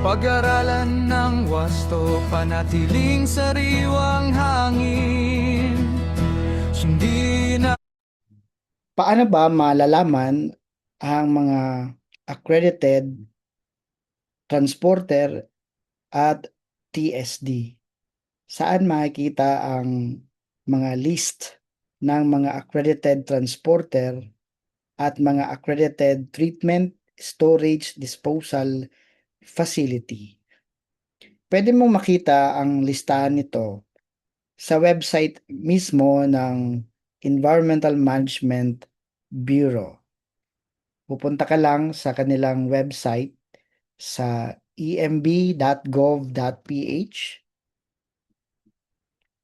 Pag-aralan ng wasto, panatiling sariwang hangin. Hindi na Paano ba malalaman ang mga accredited transporter at TSD? Saan makikita ang mga list ng mga accredited transporter at mga accredited treatment, storage, disposal facility? Pwede mong makita ang listahan nito sa website mismo ng Environmental Management Bureau. Pupunta ka lang sa kanilang website sa emb.gov.ph.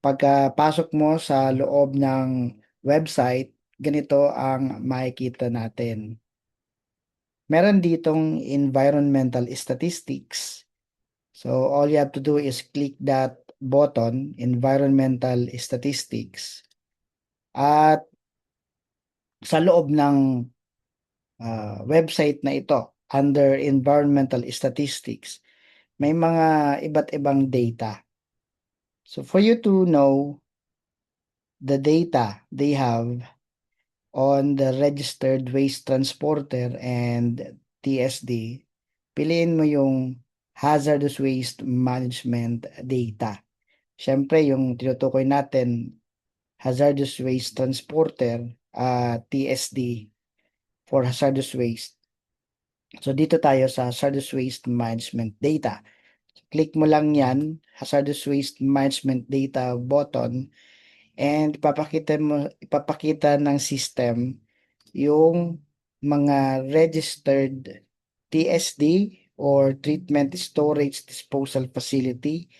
Pagkapasok mo sa loob ng website, ganito ang makikita natin. Meron ditong environmental statistics. So all you have to do is click that button, environmental statistics. At sa loob ng website na ito, under environmental statistics, may mga iba't ibang data. So for you to know the data they have on the registered waste transporter and TSD, piliin mo yung hazardous waste management data. Siyempre, yung tinutukoy natin, hazardous waste transporter, TSD for hazardous waste. So dito tayo sa hazardous waste management data. Click mo lang yan, hazardous waste management data button, and ipapakita ng system yung mga registered TSD or Treatment Storage Disposal Facility,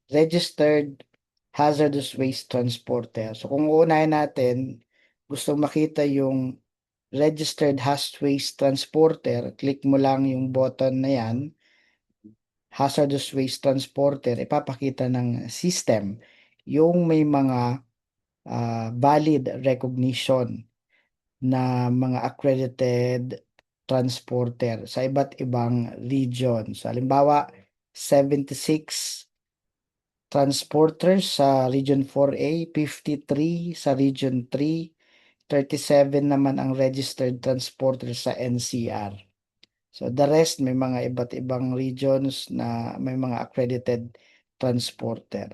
registered hazardous waste transporter. So kung uunahin natin, gusto makita yung registered hazardous waste transporter, click mo lang yung button na yan, hazardous waste transporter, ipapakita ng system yung may mga valid recognition na mga accredited transporter sa iba't ibang region. So, halimbawa, 76 transporters sa Region 4A, 53 sa Region 3, 37 naman ang registered transporter sa NCR. So the rest may mga iba't ibang regions na may mga accredited transporter.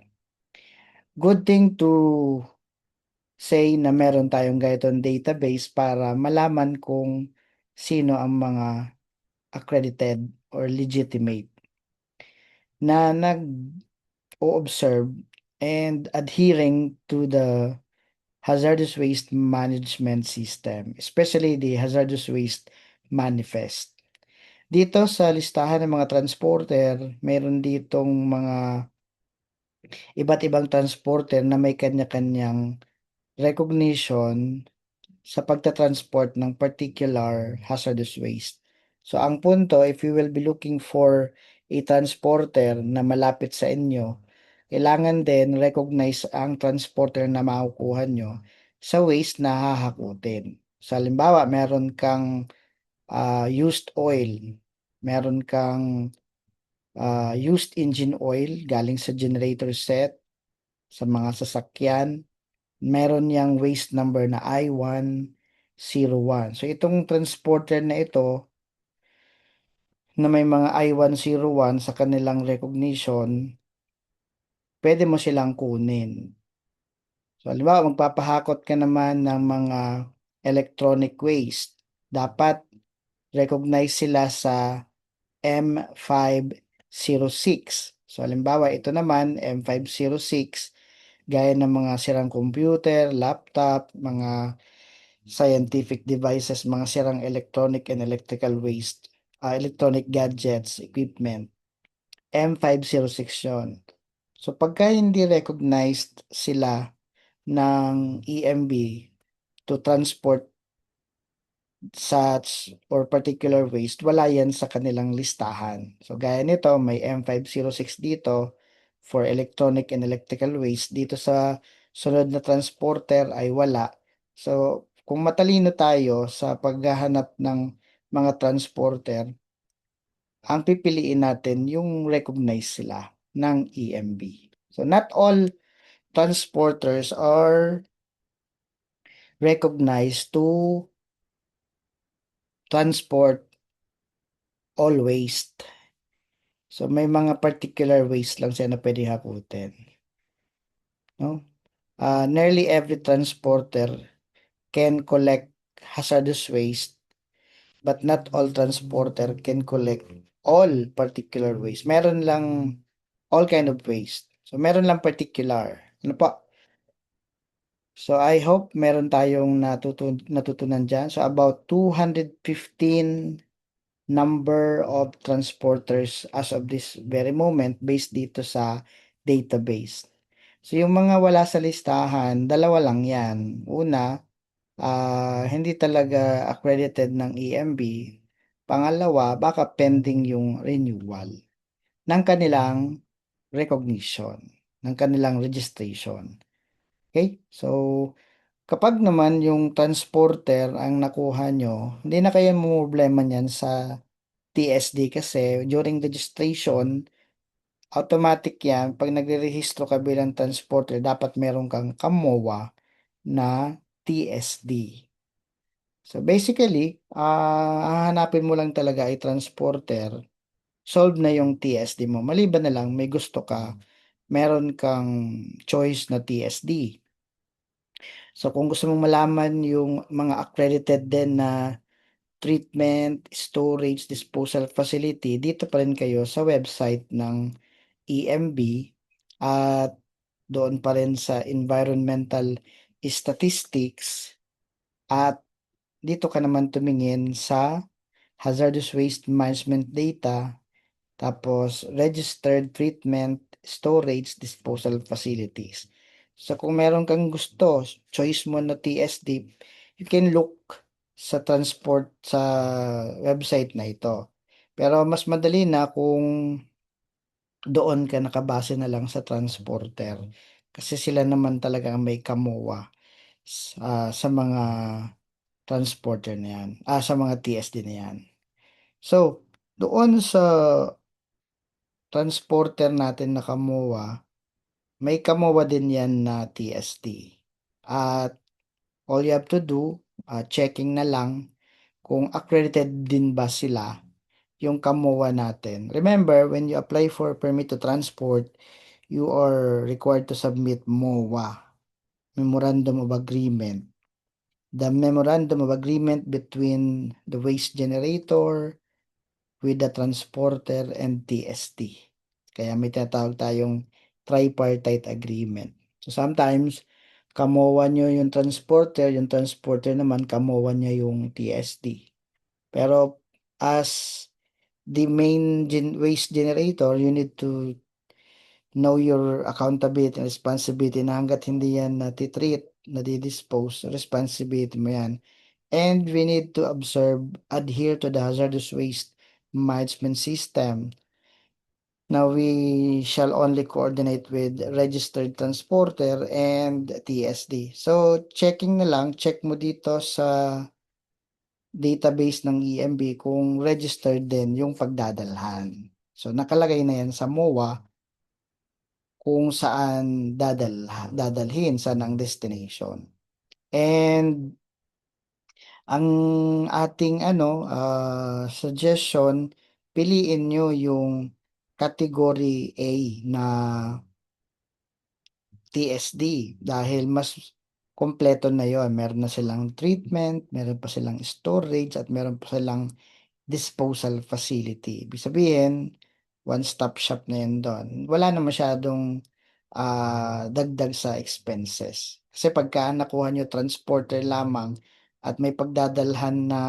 Good thing to say na meron tayong ganitong database para malaman kung sino ang mga accredited or legitimate na nag-o-observe and adhering to the hazardous waste management system, especially the hazardous waste manifest. Dito sa listahan ng mga transporter, meron ditong mga iba't ibang transporter na may kanya-kanyang recognition sa pagta-transport ng particular hazardous waste. So ang punto, if you will be looking for a transporter na malapit sa inyo, kailangan din recognize ang transporter na makukuha nyo sa waste na hahakutin. So halimbawa, meron kang used oil, meron kang used engine oil galing sa generator set, sa mga sasakyan, meron yang waste number na I-101. So itong transporter na ito na may mga I-101 sa kanilang recognition, pwede mo silang kunin. So halimbawa, magpapahakot ka naman ng mga electronic waste. Dapat recognize sila sa M506. So halimbawa, ito naman, M506, gaya ng mga sirang computer, laptop, mga scientific devices, mga sirang electronic and electrical waste, electronic gadgets, equipment. M506 yun. So pagka hindi recognized sila ng EMB to transport such or particular waste, wala yan sa kanilang listahan. So gaya nito, may M506 dito for electronic and electrical waste. Dito sa sunod na transporter ay wala. So kung matalino tayo sa paghahanap ng mga transporter, ang pipiliin natin yung recognize sila ng EMB. So not all transporters are recognized to transport all waste. So may mga particular waste lang sila na pwedeng hakutin. No? Nearly every transporter can collect hazardous waste, but not all transporter can collect all particular waste. Meron lang all kind of waste. So meron lang particular. Ano pa? So I hope meron tayong natutunan dyan. So about 215 number of transporters as of this very moment based dito sa database. So yung mga wala sa listahan, dalawa lang yan. Una, hindi talaga accredited ng EMB. Pangalawa, baka pending yung renewal ng kanilang recognition, ng kanilang registration. Okay? So, kapag naman yung transporter ang nakuha nyo, hindi na kayo problema niyan sa TSD kasi during registration, automatic yan. Pag nagre-rehistro ka bilang transporter, dapat meron kang kamowa na TSD. So basically, hahanapin mo lang talaga ay transporter, solve na yung TSD mo. Maliban na lang, may gusto ka, meron kang choice na TSD. So kung gusto mong malaman yung mga accredited din na treatment, storage, disposal facility, dito pa rin kayo sa website ng EMB at doon pa rin sa environmental statistics at dito ka naman tumingin sa hazardous waste management data tapos registered treatment, storage, disposal facilities. So kung meron kang gusto, choice mo na TSD, you can look sa transport sa website na ito. Pero mas madali na kung doon ka nakabase na lang sa transporter. Kasi sila naman talaga ang may kamuwa sa mga transporter na yan, sa mga TSD na yan. So, doon sa transporter natin na kamuwa, may kamuwa din yan na TSD. At all you have to do, checking na lang kung accredited din ba sila yung kamuwa natin. Remember, when you apply for permit to transport, you are required to submit MOA, Memorandum of Agreement. The Memorandum of Agreement between the waste generator with the transporter and TST. Kaya may tinatawag tayong tripartite agreement. So sometimes, kamowa nyo yung transporter naman kamowa niya yung TST. Pero as the main waste generator, you need to know your accountability and responsibility na hanggat hindi yan natitreat, nadidispose, responsibility mo yan. And we need to adhere to the hazardous waste management system. Now we shall only coordinate with registered transporter and TSD. So checking na lang, check mo dito sa database ng EMB kung registered din yung pagdadalhan. So nakalagay na yan sa MOA kung saan dadalhin, saan ang destination. And ang ating suggestion, piliin nyo yung category A na TSD dahil mas kompleto na yon. Meron na silang treatment, meron pa silang storage at meron pa silang disposal facility. Ibig sabihin, one-stop shop na yun doon. Wala na masyadong dagdag sa expenses. Kasi pagka nakuha nyo transporter lamang at may pagdadalhan na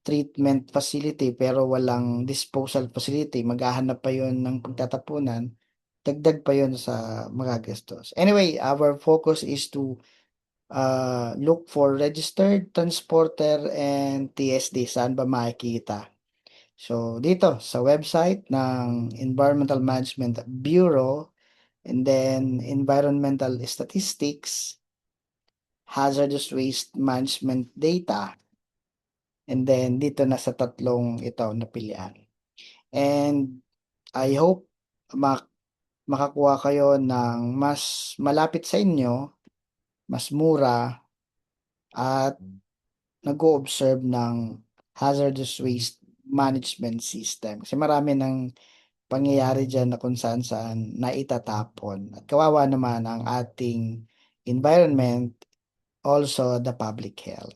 treatment facility pero walang disposal facility, maghahanap pa yun ng pagtatapunan, dagdag pa yun sa mga gastos. Anyway, our focus is to look for registered transporter and TSD. Saan ba makikita? So, dito sa website ng Environmental Management Bureau and then Environmental Statistics, Hazardous Waste Management Data, And then dito na sa tatlong ito na pilian. And I hope makakuha kayo ng mas malapit sa inyo, mas mura, at nag-o-observe ng hazardous waste management system. Kasi marami ng pangyayari diyan na kung saan-saan naitatapon. At kawawa naman ang ating environment, also the public health.